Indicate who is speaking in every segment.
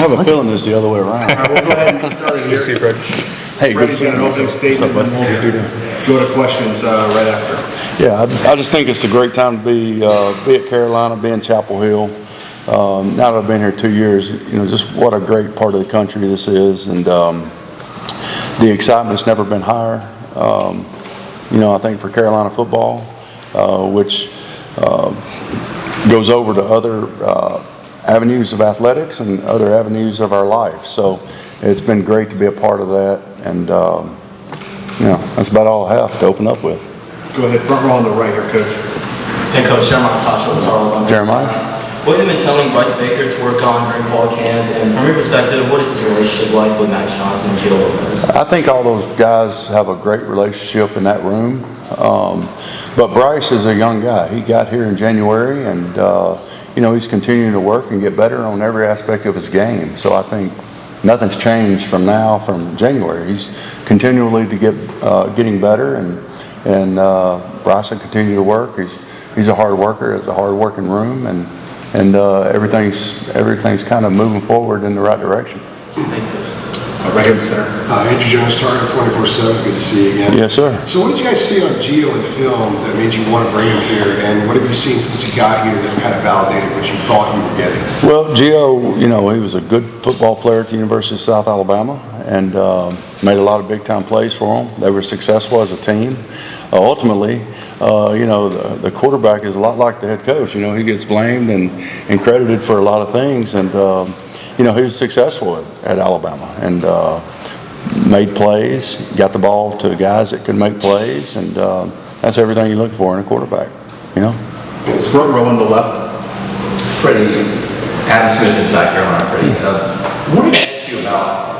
Speaker 1: have a feeling it's the other way around.
Speaker 2: All right, we'll go ahead and get started here.
Speaker 3: Good to see you, Fred.
Speaker 1: Hey, good to
Speaker 2: Freddie's
Speaker 1: see
Speaker 2: got an
Speaker 1: you.
Speaker 2: opening statement, and then we'll go to questions right after.
Speaker 1: Yeah, I just think it's a great time to be at Carolina, be in Chapel Hill. Now that I've been here 2 years, just what a great part of the country this is, and the excitement's never been higher. I think for Carolina football, which goes over to other avenues of athletics and other avenues of our life. So it's been great to be a part of that, and that's about all I have to open up with.
Speaker 2: Go ahead, front row on the right here, Coach.
Speaker 4: Hey, Coach, Jeremiah Charles on
Speaker 1: Jeremiah?
Speaker 4: What have you been telling Bryce Baker to work on during fall camp? And from your perspective, what is his relationship like with Max Johnson and Gio Lopez?
Speaker 1: I think all those guys have a great relationship in that room. But Bryce is a young guy. He got here in January, and he's continuing to work and get better on every aspect of his game. So I think nothing's changed from January. He's continually getting better, and Bryce will continue to work. He's a hard worker. It's a hard working room, and everything's kind of moving forward in the right direction.
Speaker 2: Right here in the center.
Speaker 5: Andrew Jones, Target 24/7. Good to see you again.
Speaker 1: Yes, sir.
Speaker 5: So what did you guys see on Gio in film that made you want to bring him here? And what have you seen since he got here that's kind of validated what you thought you were getting?
Speaker 1: Well, Gio, he was a good football player at the University of South Alabama, and made a lot of big-time plays for them. They were successful as a team. Ultimately, the quarterback is a lot like the head coach. He gets blamed and credited for a lot of things, and he was successful at Alabama and made plays, got the ball to guys that could make plays, and that's everything you look for in a quarterback.
Speaker 2: Front row on the left.
Speaker 3: Freddie, Adam Smith in South Carolina. Freddie, I wanted to ask you about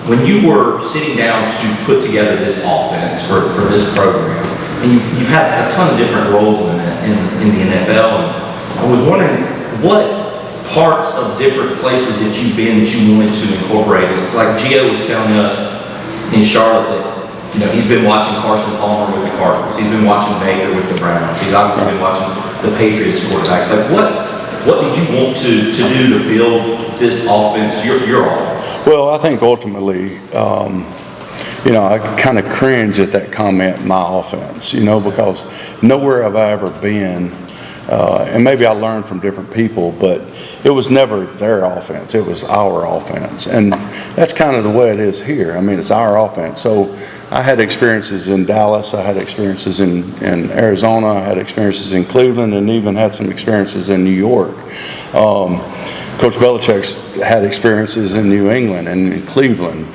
Speaker 3: when you were sitting down to put together this offense for this program, and you've had a ton of different roles in the NFL, and I was wondering what parts of different places that you've been that you wanted to incorporate. Like Gio was telling us in Charlotte that he's been watching Carson Palmer with the Cardinals, he's been watching Baker with the Browns, he's obviously been watching the Patriots quarterbacks. Like what did you want to do to build this offense, your offense?
Speaker 1: Well, I think ultimately, I kind of cringe at that comment, my offense, because nowhere have I ever been, and maybe I learned from different people, but it was never their offense, it was our offense. And that's kind of the way it is here. It's our offense. So I had experiences in Dallas, I had experiences in Arizona, I had experiences in Cleveland, and even had some experiences in New York. Coach Belichick's had experiences in New England and in Cleveland.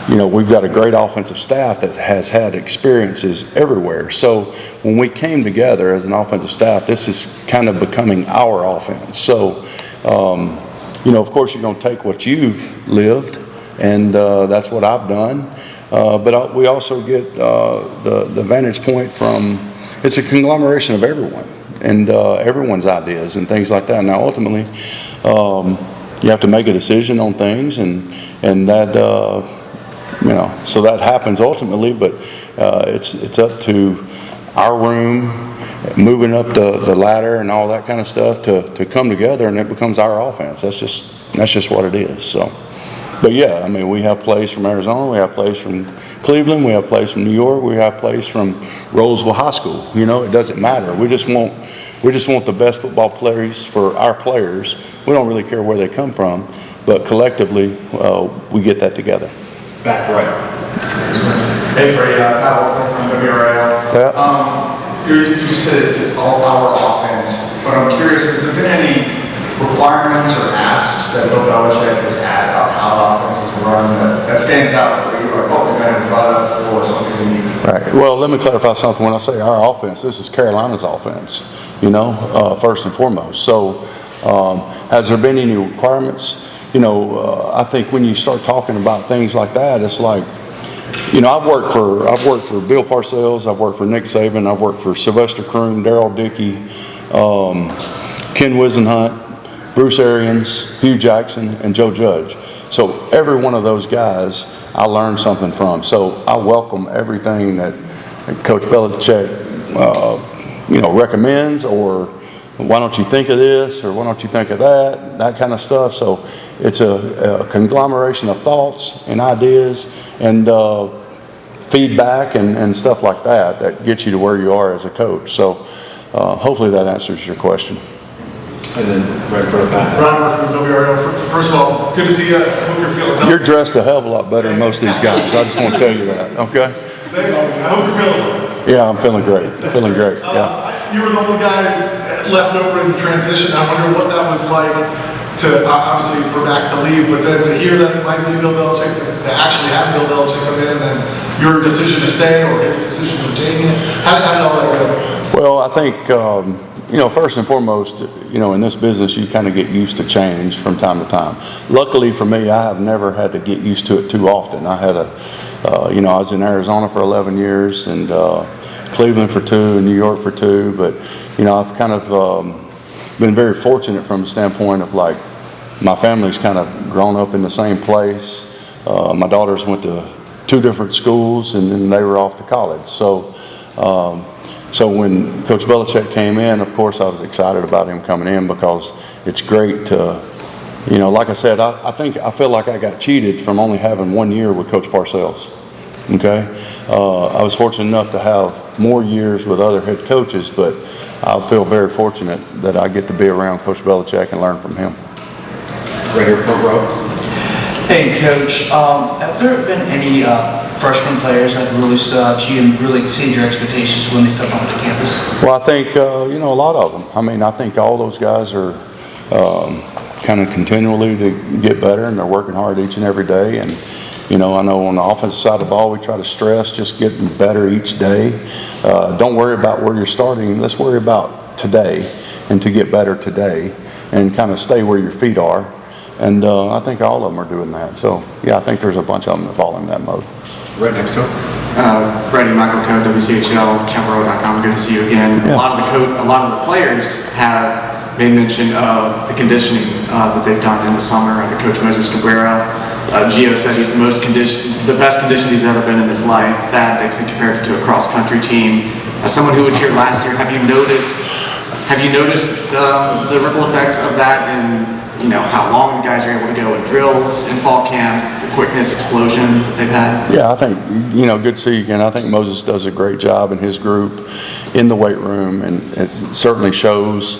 Speaker 1: We've got a great offensive staff that has had experiences everywhere. So when we came together as an offensive staff, this is kind of becoming our offense. So, of course, you're going to take what you've lived, and that's what I've done. But we also get the vantage point from, it's a conglomeration of everyone and everyone's ideas and things like that. Now, ultimately, you have to make a decision on things, and that, so that happens ultimately, but it's up to our room, moving up the ladder and all that kind of stuff to come together, and it becomes our offense. That's just what it is. So, but yeah, we have plays from Arizona, we have plays from Cleveland, we have plays from New York, we have plays from Roseville High School. It doesn't matter. We just want the best football players for our players. We don't really care where they come from, but collectively we get that together.
Speaker 2: Back right.
Speaker 6: Hey Freddie, Pat Walton from WRL. You just said it's all our offense, but I'm curious, has there been any requirements or asks that Bill Belichick has had about how the offense is run that stands out? Like you're like, oh, we've never thought of that before, or something unique? Right.
Speaker 1: Well, let me clarify something. When I say our offense, this is Carolina's offense, first and foremost. So has there been any requirements? I think when you start talking about things like that, it's like, I've worked for Bill Parcells, I've worked for Nick Saban, I've worked for Sylvester Croom, Darryl Dickey, Ken Wisenhunt, Bruce Arians, Hugh Jackson, and Joe Judge. So every one of those guys I learned something from. So I welcome everything that Coach Belichick, recommends or why don't you think of this, or why don't you think of that kind of stuff. So it's a conglomeration of thoughts and ideas and feedback and stuff like that gets you to where you are as a coach. So hopefully that answers your question.
Speaker 2: And then right in front of Pat.
Speaker 6: Ron Murphy with WRL. First of all, good to see you. I hope you're feeling healthy.
Speaker 1: You're dressed a hell of a lot better than most of these guys. I just want to tell you that, okay?
Speaker 6: I hope you're feeling well.
Speaker 1: Yeah, I'm feeling great. Feeling great, yeah.
Speaker 6: You were the only guy left over in the transition. I wonder what that was like to, obviously, for Mac to leave, but then to hear that it might be Bill Belichick, to actually have Bill Belichick come in, and your decision to stay or his decision to retain you. How did all that go?
Speaker 1: Well, I think, first and foremost, in this business, you kind of get used to change from time to time. Luckily for me, I have never had to get used to it too often. I had I was in Arizona for 11 years and Cleveland for 2 and New York for 2. But, I've kind of been very fortunate from the standpoint of like my family's kind of grown up in the same place. My daughters went to 2 different schools and then they were off to college. So when Coach Belichick came in, of course, I was excited about him coming in because it's great to, like I said, I feel like I got cheated from only having 1 year with Coach Parcells. Okay, I was fortunate enough to have more years with other head coaches, but I feel very fortunate that I get to be around Coach Belichick and learn from him.
Speaker 2: Right here, front row.
Speaker 7: Hey, Coach. Have there been any freshman players that really stood out to you and really exceeded your expectations when they stepped onto campus?
Speaker 1: Well, I think, a lot of them. I mean, I think all those guys are kind of continually to get better, and they're working hard each and every day. And, I know on the offensive side of the ball, we try to stress just getting better each day. Don't worry about where you're starting. Let's worry about today and to get better today and kind of stay where your feet are. And I think all of them are doing that. So, yeah, I think there's a bunch of them that fall in that mode.
Speaker 2: Right next to him.
Speaker 8: Freddie, Michael Coe, WCHL, Chamberlain.com. Good to see you again.
Speaker 1: Yeah.
Speaker 8: A lot of the players have made mention of the conditioning that they've done in the summer under Coach Moses Cabrera. Gio said he's the best conditioned he's ever been in his life. Thad Dixon compared it to a cross-country team. As someone who was here last year, have you noticed the ripple effects of that and how long the guys are able to go in drills in fall camp, the quickness, explosion that they've had?
Speaker 1: Yeah, I think, good to see you again. I think Moses does a great job in his group in the weight room, and it certainly shows,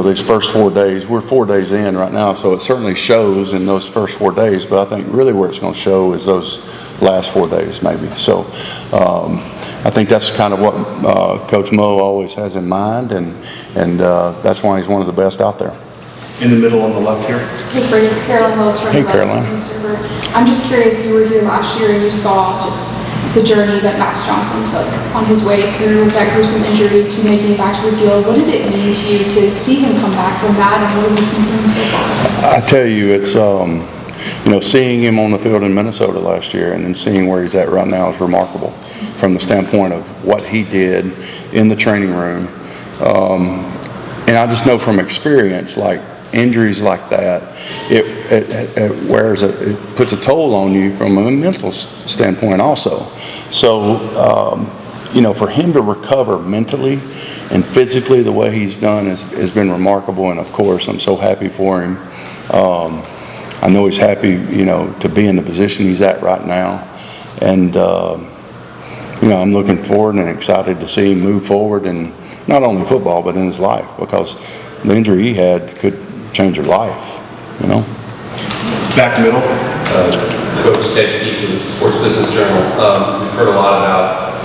Speaker 1: these first 4 days. We're 4 days in right now, so it certainly shows in those first 4 days, but I think really where it's going to show is those last 4 days maybe. So I think that's kind of what Coach Mo always has in mind, and that's why he's one of the best out there.
Speaker 2: In the middle on the left here.
Speaker 9: Hey Freddie, Caroline Lewis from
Speaker 1: Hey,
Speaker 9: the
Speaker 1: Caroline.
Speaker 9: Observer. I'm just curious, you were here last year and you saw just the journey that Max Johnson took on his way through that gruesome injury to making it back to the field. What did it mean to you to see him come back from that, and what have you seen from him so far?
Speaker 1: I tell you, it's, seeing him on the field in Minnesota last year and then seeing where he's at right now is remarkable from the standpoint of what he did in the training room. And I just know from experience, like, injuries like that, it puts a toll on you from a mental standpoint also. So, for him to recover mentally and physically the way he's done has been remarkable. And of course, I'm so happy for him. I know he's happy, to be in the position he's at right now. And, I'm looking forward and excited to see him move forward in not only football, but in his life, because the injury he had could change your life,
Speaker 2: Back middle.
Speaker 10: Coach Ted Keefe with Sports Business Journal. We've heard a lot about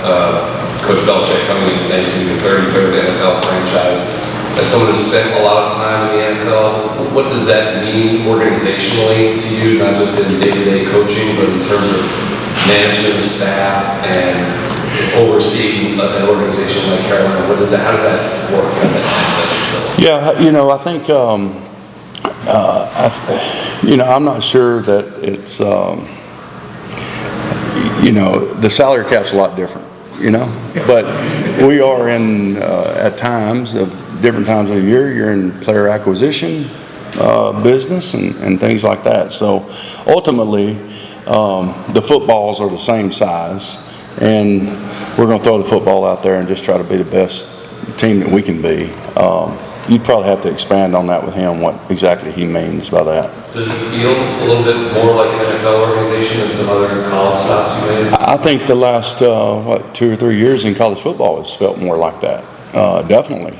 Speaker 10: Coach Belichick coming in and saying he's the 33rd NFL franchise. As someone who's spent a lot of time in the NFL, what does that mean organizationally to you, not just in day-to-day coaching, but in terms of management of staff and overseeing an organization like Carolina? How does that work? How does that manifest itself?
Speaker 1: Yeah, I think, I'm not sure that it's, the salary cap's a lot different, but we are in, at times, different times of the year, you're in player acquisition business and things like that. So ultimately, the footballs are the same size, and we're going to throw the football out there and just try to be the best team that we can be. You'd probably have to expand on that with him, what exactly he means by that.
Speaker 10: Does it feel a little bit more like an NFL organization than some other college stops you made?
Speaker 1: I think the last, 2 or 3 years in college football has felt more like that, definitely.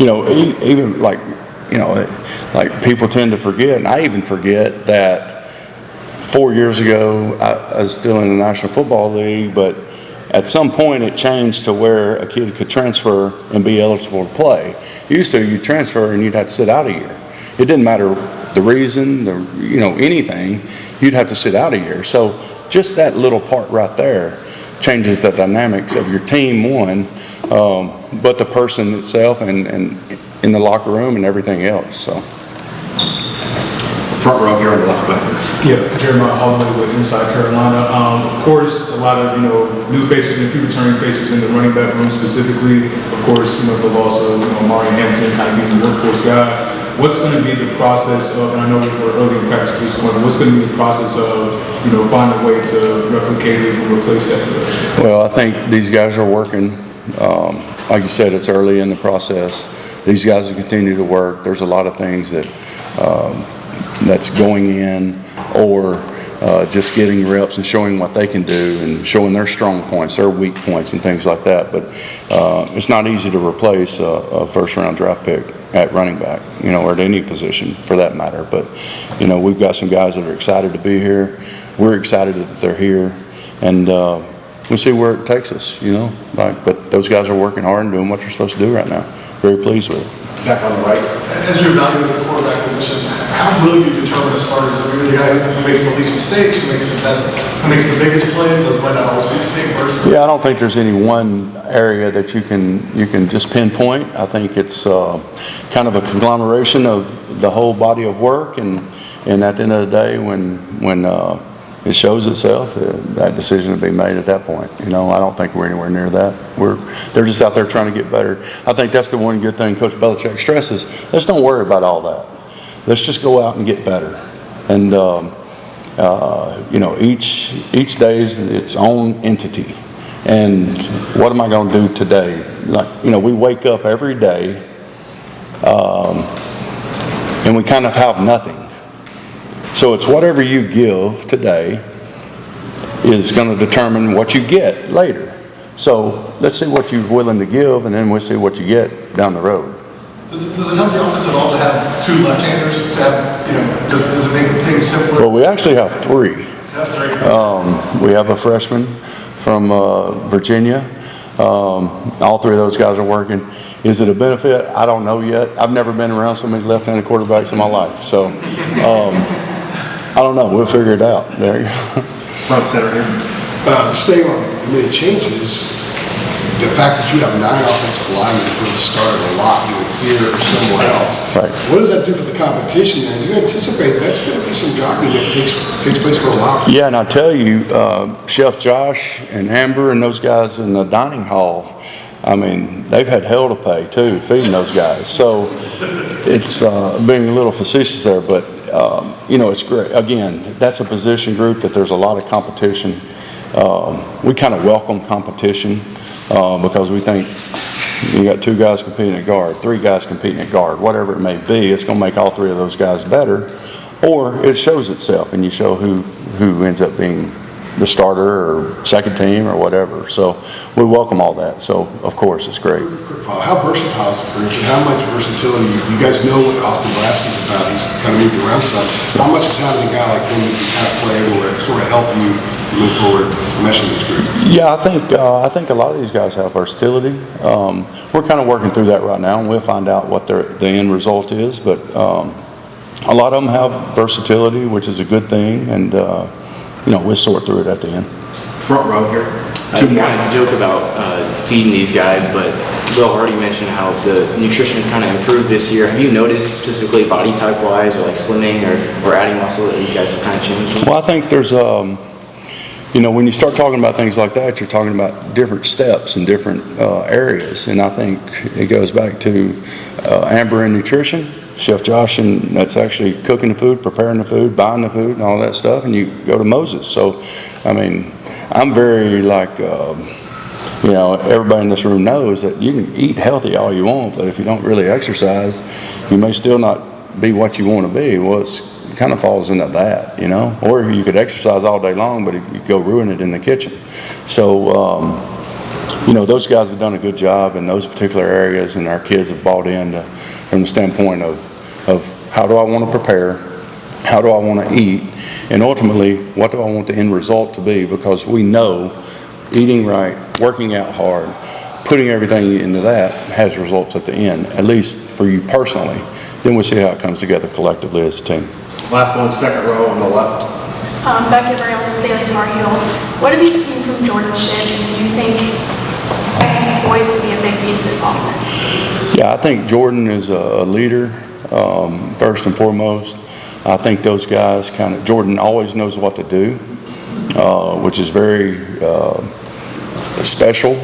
Speaker 1: Even like people tend to forget, and I even forget that 4 years ago, I was still in the National Football League, but at some point it changed to where a kid could transfer and be eligible to play. Used to, you'd transfer and you'd have to sit out a year. It didn't matter the reason, anything, you'd have to sit out a year. So just that little part right there changes the dynamics of your team, one, but the person itself and in the locker room and everything else. So.
Speaker 2: Front row here on the left back.
Speaker 11: Yeah, Jeremiah Holloway with Inside Carolina. Of course, a lot of new faces and a few returning faces in the running back room specifically. Of course, the loss of Mario Hampton kind of being the workhorse guy. What's going to be the process of? And I know we're early in practice at this point. But what's going to be the process of finding a way to replicate it and replace that position?
Speaker 1: Well, I think these guys are working. Like you said, it's early in the process. These guys will continue to work. There's a lot of things that's going in, or just getting reps and showing what they can do and showing their strong points, their weak points and things like that. But it's not easy to replace a first-round draft pick at running back, or at any position for that matter. But, we've got some guys that are excited to be here. We're excited that they're here. And we'll see where it takes us, But those guys are working hard and doing what they're supposed to do right now. Very pleased with it.
Speaker 5: Back on the right. As you're evaluating the quarterback position, how will you determine a starter? Is it really the guy who makes the least mistakes, who makes the best, who makes the biggest plays? Those might not always be the same person.
Speaker 1: Yeah, I don't think there's any one area that you can just pinpoint. I think it's kind of a conglomeration of the whole body of work, and at the end of the day, when it shows itself, that decision will be made at that point. I don't think we're anywhere near that. They're just out there trying to get better. I think that's the one good thing Coach Belichick stresses. Let's don't worry about all that. Let's just go out and get better. And each day is its own entity. And what am I going to do today? We wake up every day, and we kind of have nothing. So it's whatever you give today is going to determine what you get later. So let's see what you're willing to give, and then we'll see what you get down the road.
Speaker 5: Does it help the offense at all to have two left-handers? To have, does it make things simpler?
Speaker 1: Well, we actually have three. We have a freshman from Virginia. All three of those guys are working. Is it a benefit? I don't know yet. I've never been around so many left-handed quarterbacks in my life. So I don't know. We'll figure it out. There you go.
Speaker 2: Front center here.
Speaker 5: Staying on the many changes, the fact that you have 9 offensive linemen who have started a lot, either here or somewhere else.
Speaker 1: Right.
Speaker 5: What does that do for the competition? And you anticipate that's going to be some jockeying that takes place for a while.
Speaker 1: Yeah, and I tell you, Chef Josh and Amber and those guys in the dining hall, they've had hell to pay too, feeding those guys. So it's being a little facetious there, but it's great. Again, that's a position group that there's a lot of competition. We kind of welcome competition because we think you got 2 guys competing at guard, 3 guys competing at guard, whatever it may be. It's going to make all 3 of those guys better, or it shows itself, and you show who ends up being the starter or second team or whatever. So we welcome all that. So of course it's great.
Speaker 5: How versatile is the group, and how much versatility? You guys know what Austin Lasky's about. He's kind of moved around some. How much is having a guy like him that can kind of play or sort of help you move forward, meshing this group? Yeah,
Speaker 1: I think a lot of these guys have versatility. We're kind of working through that right now, and we'll find out what the end result is. But a lot of them have versatility, which is a good thing, and we'll sort through it at the end.
Speaker 2: Front row here.
Speaker 12: You kind of joke about feeding these guys, but Will already mentioned how the nutrition has kind of improved this year. Have you noticed specifically body type wise, or like slimming or adding muscle, that these guys have kind of changed?
Speaker 1: Well, I think there's when you start talking about things like that, you're talking about different steps in different areas, and I think it goes back to Amber and nutrition, Chef Josh, and that's actually cooking the food, preparing the food, buying the food, and all that stuff, and you go to Moses. So, I'm very you know, everybody in this room knows that you can eat healthy all you want, but if you don't really exercise, you may still not be what you want to be. Well, it kind of falls into that, you know. Or you could exercise all day long, but you go ruin it in the kitchen. So, you know, those guys have done a good job in those particular areas, and our kids have bought in from the standpoint of how do I want to prepare, how do I want to eat, and ultimately, what do I want the end result to be? Because we know eating right, working out hard, putting everything into that has results at the end, at least for you personally. Then we'll see how it comes together collectively as a team.
Speaker 2: Last one, second row on the left.
Speaker 13: Becky Brown, Daily Tar Heel. What have you seen from Jordan Shipp, and do you think he's poised to be a big piece of this offense?
Speaker 1: Yeah, I think Jordan is a leader, first and foremost. I think those guys Jordan always knows what to do, which is very special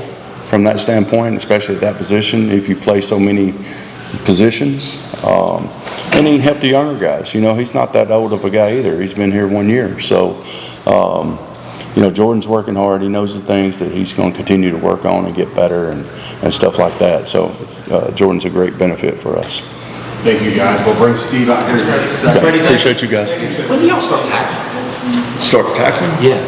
Speaker 1: from that standpoint, especially at that position, if you play so many positions. And he can help the younger guys. You know, he's not that old of a guy either. He's been here 1 year. So, you know, Jordan's working hard. He knows the things that he's going to continue to work on and get better and stuff like that. So, Jordan's a great benefit for us.
Speaker 2: Thank you, guys. We'll bring Steve out here.
Speaker 1: Appreciate you guys.
Speaker 3: When do y'all start tackling?
Speaker 1: Start tackling?
Speaker 3: Yeah.